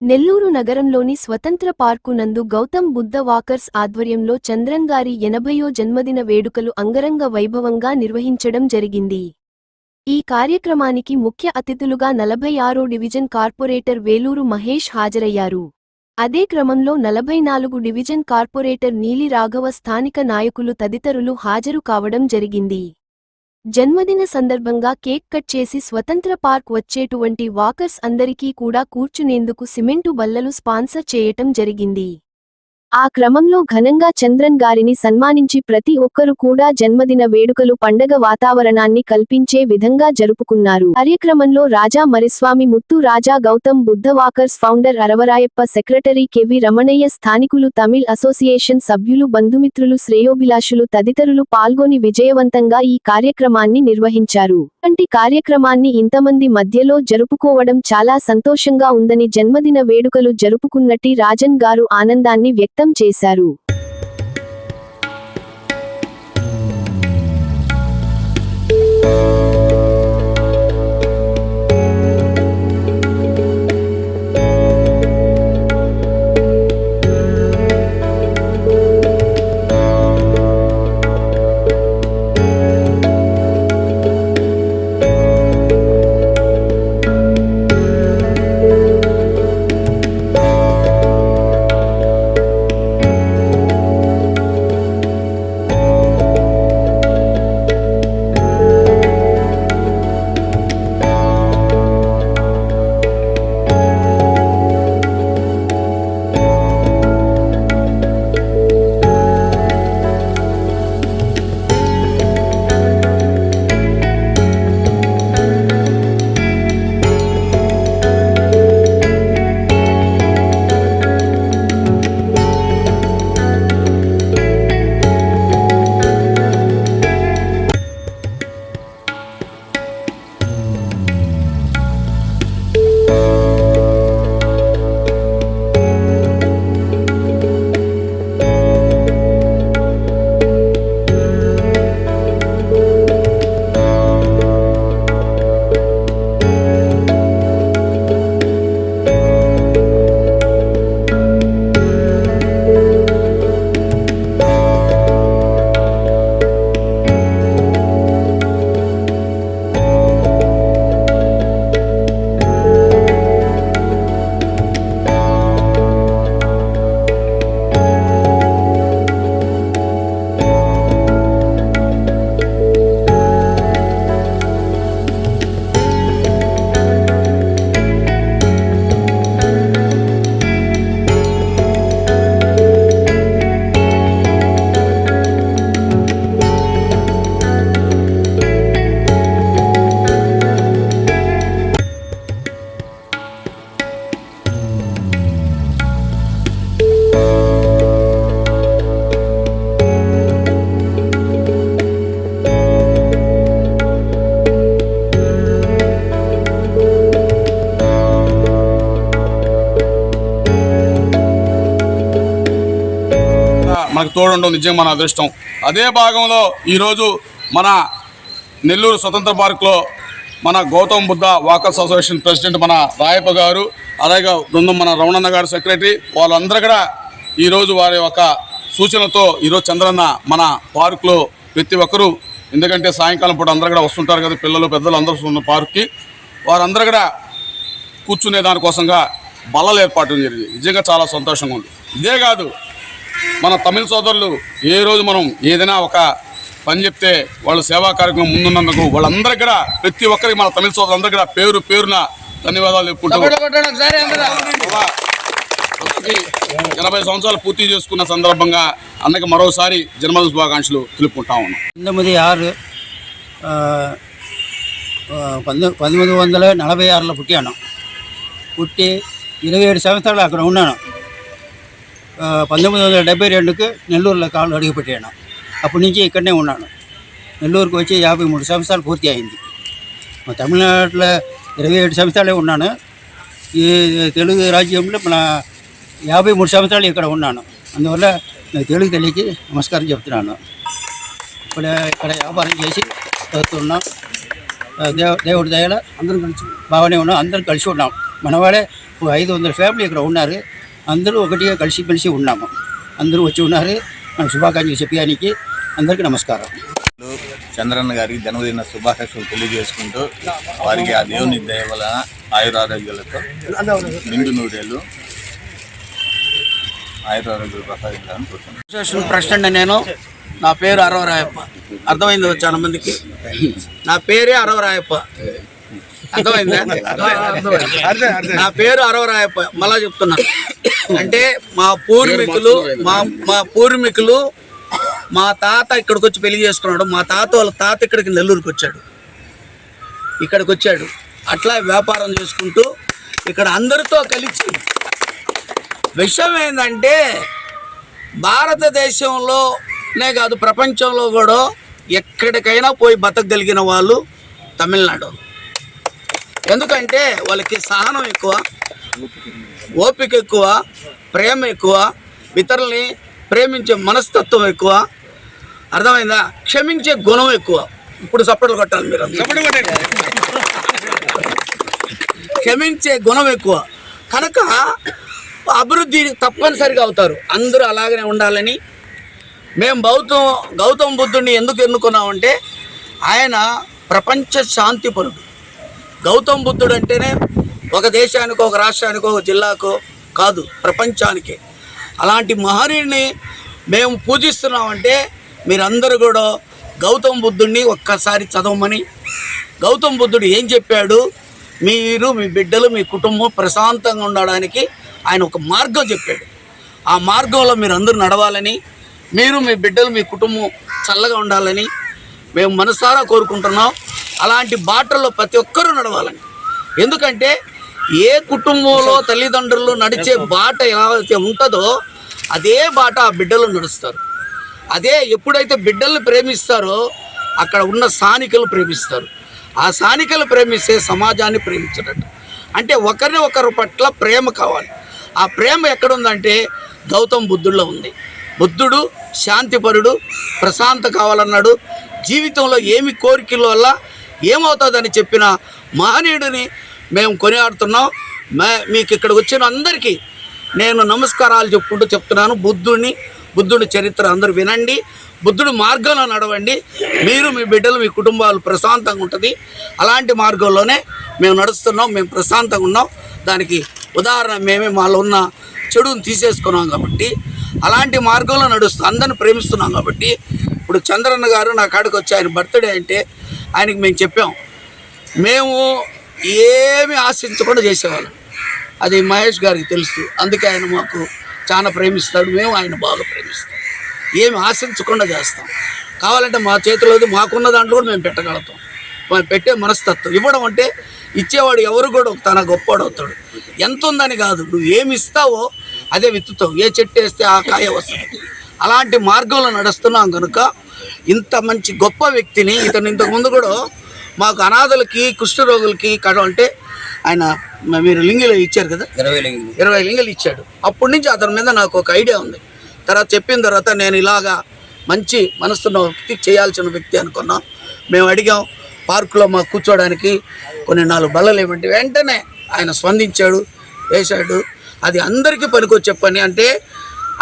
నెల్లూరు నగరంలోని స్వతంత్ర పార్కు నందు గౌతమ్ బుద్ధ వాకర్స్ ఆధ్వర్యంలో చంద్రన్ గారి 80వ జన్మదిన వేడుకలు అంగరంగ వైభవంగా నిర్వహించడం జరిగింది. ఈ కార్యక్రమానికి ముఖ్య అతిథులుగా 46 డివిజన్ కార్పొరేటర్ వేలూరు మహేష్ హాజరయ్యారు. అదే క్రమంలో 44 డివిజన్ కార్పొరేటర్ నీలి రాఘవ, స్థానిక నాయకులు తదితరులు హాజరు కావడం జరిగింది. జన్మదిన సందర్భంగా కేక్ కట్ చేసి స్వతంత్ర పార్క్ వచ్చేటువంటి వాకర్స్ అందరికీ కూడా కూర్చునేందుకు సిమెంటు బల్లలు స్పాన్సర్ చేయటం జరిగింది. ఆ క్రమంలో ఘనంగా చంద్రన్ గారిని సన్మానించి ప్రతి ఒక్కరు కూడా జన్మదిన వేడుకలు పండగ వాతావరణాన్ని కల్పించే విధంగా జరుపుకున్నారు. కార్యక్రమంలో Raja Mariswamy, Muthu Raja, Gautam Buddha walkers founder Aravarayappa, secretary KV Ramanaiah, స్థానికులు, తమిళ్ అసోసియేషన్ సభ్యులు, బంధుమిత్రులు, శ్రేయోభిలాషులు తదితరులు పాల్గొని విజయవంతంగా ఈ కార్యక్రమాన్ని నిర్వహించారు. ఇలాంటి కార్యక్రమాన్ని ఇంతమంది మధ్యలో జరుపుకోవడం చాలా సంతోషంగా ఉందని జన్మదిన వేడుకలు జరుపుకున్నట్టి రాజన్ గారు ఆనందాన్ని వ్యక్తం చేశారు. మనకు తోడుండడం నిజంగా మన అదృష్టం. అదే భాగంలో ఈరోజు మన నెల్లూరు స్వతంత్ర పార్కులో మన Gautam Buddha walkers association president మన రాయప్ప గారు, అలాగే బృందం మన రమణన్న గారు సెక్రటరీ, వాళ్ళందరూ కూడా ఈరోజు వారి యొక్క సూచనలతో ఈరోజు చంద్రన్న మన పార్కులో ప్రతి ఒక్కరూ, ఎందుకంటే సాయంకాలం పూట అందరూ కూడా వస్తుంటారు కదా, పిల్లలు పెద్దలు అందరూ ఉన్న పార్క్కి, వారందరూ కూడా కూర్చునే దానికోసంగా బల్లలు ఏర్పాటు జరిగింది. నిజంగా చాలా సంతోషంగా ఉంది. ఇదే కాదు, మన తమిళ సోదరులు ఏ రోజు మనం ఏదైనా ఒక పని చెప్తే వాళ్ళు సేవా కార్యక్రమం ముందున్నందుకు వాళ్ళందరికీ కూడా, ప్రతి ఒక్కరికి మన తమిళ సోదరులందరికీ కూడా పేరు పేరున ధన్యవాదాలు చెప్పుకుంటూ 80 సంవత్సరాలు పూర్తి చేసుకున్న సందర్భంగా అన్నకి మరోసారి జన్మదిన శుభాకాంక్షలు తెలుపుకుంటా ఉన్నాం. 1946లో పుట్టాను. పుట్టి 27 సంవత్సరాలు అక్కడ ఉన్నాను. 1972కి నెల్లూరులో కాళ్ళు అడుగుపెట్టాను. అప్పటి నుంచి ఇక్కడనే ఉన్నాను. నెల్లూరుకు వచ్చి 53 సంవత్సరాలు పూర్తి అయింది. తమిళనాడులో 27 సంవత్సరాలే ఉన్నాను. ఈ తెలుగు రాజ్యంలో మన 53 సంవత్సరాలు ఇక్కడ ఉన్నాను. అందువల్ల నాకు తెలుగు తెలియకి నమస్కారం చెప్తున్నాను. ఇక్కడ వ్యాపారం చేసి వస్తున్నాం. దేవుడి దయలో అందరం కలిసి బాగానే ఉన్నాం. అందరం కలిసి ఉన్నాం. మనవాడే 500 ఫ్యామిలీ ఇక్కడ ఉన్నారు. అందరూ ఒకటిగా కలిసి ఉన్నాము. అందరూ వచ్చి ఉన్నారు. మన శుభాకాంక్షలు చెప్పడానికి అందరికీ నమస్కారం. చంద్రన్న గారికి జన్మదిన శుభాకాంక్షలు తెలియజేసుకుంటూ వారికి ఆ దేవుని దయ వలన ఆయురారోగ్యాలతో నిండు నూరేళ్ళు ఆయురారోగ్యాలు ప్రసాదించాలని కోరుతున్నాను. అసోసియేషన్ ప్రెసిడెంట్ నేను. నా పేరు అరవరాయప్ప. అర్థమైంది చాలా మందికి. నా పేరే అరవరాయప్ప. అర్థమైందా? నా పేరు అరవరాయప్ప. మళ్ళా చెప్తున్నా, అంటే మా పూర్వీకులు మా తాత ఇక్కడికి వచ్చి పెళ్లి చేసుకున్నాడు. మా తాత వాళ్ళ తాత ఇక్కడికి నెల్లూరుకి వచ్చాడు. అట్లా వ్యాపారం చేసుకుంటూ ఇక్కడ అందరితో కలిసి. విషయం ఏంటంటే భారతదేశంలోనే కాదు ప్రపంచంలో కూడా ఎక్కడికైనా పోయి బతకగలిగిన వాళ్ళు తమిళనాడు. ఎందుకంటే వాళ్ళకి సహనం ఎక్కువ, ఓపిక ఎక్కువ, ప్రేమ ఎక్కువ, ఇతరుల్ని ప్రేమించే మనస్తత్వం ఎక్కువ. అర్థమైందా? క్షమించే గుణం ఎక్కువ. ఇప్పుడు సపోర్ట్లు కొట్టాలి మీరు. క్షమించే గుణం ఎక్కువ కనుక అభివృద్ధి తప్పనిసరిగా అవుతారు. అందరూ అలాగనే ఉండాలని మేము గౌతమ బుద్ధుడిని ఎందుకు ఎన్నుకున్నామంటే ఆయన ప్రపంచ శాంతిపరుడు. గౌతమ బుద్ధుడు అంటేనే ఒక దేశానికో, ఒక రాష్ట్రానికో, ఒక జిల్లాకో కాదు, ప్రపంచానికే. అలాంటి మహనీయుడిని మేము పూజిస్తున్నామంటే మీరందరూ కూడా గౌతమ బుద్ధుడిని ఒక్కసారి చదవమని, గౌతమ బుద్ధుడు ఏం చెప్పాడు, మీరు, మీ బిడ్డలు, మీ కుటుంబం ప్రశాంతంగా ఉండడానికి ఆయన ఒక మార్గం చెప్పాడు. ఆ మార్గంలో మీరు అందరూ నడవాలని, మీరు, మీ బిడ్డలు, మీ కుటుంబం చల్లగా ఉండాలని మేము మనసారా కోరుకుంటున్నాం. అలాంటి బాటల్లో ప్రతి ఒక్కరూ నడవాలని. ఎందుకంటే ఏ కుటుంబంలో తల్లిదండ్రులు నడిచే బాట ఎలా అయితే ఉంటుందో అదే బాట ఆ బిడ్డలు నడుస్తారు. అదే ఎప్పుడైతే బిడ్డల్ని ప్రేమిస్తారో అక్కడ ఉన్న స్థానికులు ప్రేమిస్తారు. ఆ స్థానికులు ప్రేమిస్తే సమాజాన్ని ప్రేమించినట్టు. అంటే ఒకరిని ఒకరి పట్ల ప్రేమ కావాలి. ఆ ప్రేమ ఎక్కడుందంటే గౌతమ బుద్ధుడిలో ఉంది. బుద్ధుడు శాంతిపరుడు, ప్రశాంత కావాలన్నాడు. జీవితంలో ఏమి కోరికల వల్ల ఏమవుతుందని చెప్పిన మహనీయుడిని మేము కొనియాడుతున్నాం. మీకు ఇక్కడికి వచ్చిన అందరికీ నేను నమస్కారాలు చెప్తున్నాను. బుద్ధుడి చరిత్ర అందరూ వినండి, బుద్ధుడి మార్గంలో నడవండి. మీరు, మీ బిడ్డలు, మీ కుటుంబాలు ప్రశాంతంగా ఉంటుంది. అలాంటి మార్గంలోనే మేము నడుస్తున్నాం. మేము ప్రశాంతంగా ఉన్నాం. దానికి ఉదాహరణ మేమే మాలో ఉన్న చెడుని తీసేసుకున్నాం కాబట్టి అలాంటి మార్గంలో నడుస్తూ అందరిని ప్రేమిస్తున్నాం కాబట్టి. ఇప్పుడు చంద్రన్న గారు నా కాడికి వచ్చి ఆయన బర్త్డే అంటే ఆయనకి మేము చెప్పాం, మేము ఏమి ఆశించకుండా చేసేవాళ్ళం. అది మహేష్ గారికి తెలుసు. అందుకే ఆయన మాకు చాలా ప్రేమిస్తాడు. మేము ఆయన బాగా ప్రేమిస్తాం. ఏమి ఆశించకుండా చేస్తాం. కావాలంటే మా చేతిలోది మాకున్న దాంట్లో కూడా మేము పెట్టగలుగుతాం. మేము పెట్టే మనస్తత్వం. ఇవ్వడం అంటే ఇచ్చేవాడు ఎవరు కూడా తన గొప్పవాడు అవుతాడు. ఎంత ఉందని కాదు, నువ్వు ఏమి ఇస్తావో అదే విత్తుతావు. ఏ చెట్టు వేస్తే ఆ కాయ వస్తుంది. అలాంటి మార్గంలో నడుస్తున్నాం కనుక ఇంత మంచి గొప్ప వ్యక్తిని ఇతను ఇంతకుముందు కూడా మాకు అనాథలకి, కుష్ఠరోగులకి అంటే ఆయన మీరు లింగిలు ఇచ్చారు కదా, 20 లింగిలు ఇచ్చాడు. అప్పటి నుంచి అతని మీద నాకు ఒక ఐడియా ఉంది. తర్వాత చెప్పిన తర్వాత నేను ఇలాగా మంచి మనసున్న వ్యక్తి, చేయాల్సిన వ్యక్తి అనుకున్నాం. మేము అడిగాం పార్కులో మాకు కూర్చోడానికి కొన్ని 4 బల్లలు ఏమంటే వెంటనే ఆయన స్పందించాడు, వేశాడు. అది అందరికీ పనికొచ్చే పని. అంటే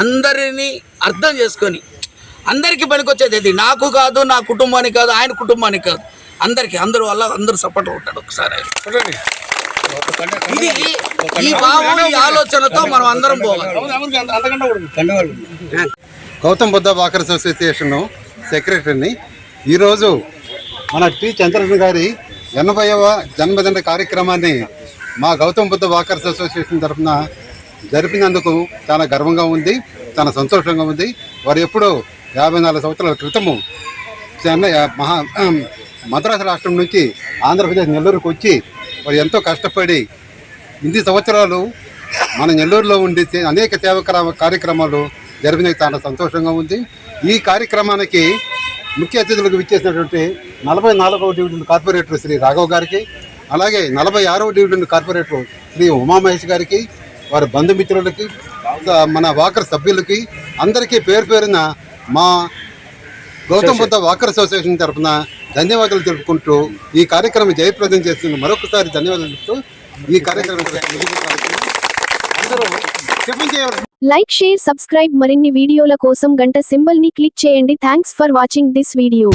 అందరినీ అర్థం చేసుకొని అందరికీ పనికొచ్చేది. అది నాకు కాదు, నా కుటుంబానికి కాదు, ఆయన కుటుంబానికి కాదు, అందరికీ. అందరూ సపోర్ట్ ఉంటాడు. ఒకసారి ఇది ఈ భావం, ఈ ఆలోచనతో మనం అందరం పోవాలి. గౌతమ్ బుద్ధ వాకర్స్ అసోసియేషన్ సెక్రటరీని. ఈరోజు మన టి చంద్రన్ గారి 80వ జన్మదిన కార్యక్రమాన్ని మా గౌతమ్ బుద్ధ వాకర్స్ అసోసియేషన్ తరఫున జరిపినందుకు చాలా గర్వంగా ఉంది, చాలా సంతోషంగా ఉంది. వారు ఎప్పుడో 54 సంవత్సరాల క్రితము చెన్నై మద్రాసు రాష్ట్రం నుంచి ఆంధ్రప్రదేశ్ నెల్లూరుకు వచ్చి వారు ఎంతో కష్టపడి ఇన్ని సంవత్సరాలు మన నెల్లూరులో ఉండి అనేక సేవా కార్యక్రమాలు జరిపినది చాలా సంతోషంగా ఉంది. ఈ కార్యక్రమానికి ముఖ్య అతిథులకు విచ్చేసినటువంటి 44వ డివిజన్ కార్పొరేటర్ శ్రీ రాఘవ్ గారికి, అలాగే 46వ డివిజన్ కార్పొరేటర్ శ్రీ ఉమామహేష్ గారికి, వారి బంధుమిత్రులకి, మన వాకర్ సభ్యులకి అందరికీ పేరు పేరున మా గౌతమ్ బుద్ధ వాకర్ అసోసియేషన్ తరఫున ధన్యవాదాలు తెలుపుకుంటూ ఈ కార్యక్రమం జయప్రదం చేస్తున్న మరొకసారి ధన్యవాదాలు చెప్తూ ఈ కార్యక్రమం అందరూ టిఫిన్ చేయవలసి లైక్ షేర్ సబ్స్క్రైబ్ మరిన్ని వీడియోల కోసం గంట సింబల్ ని క్లిక్ చేయండి thanks for watching this video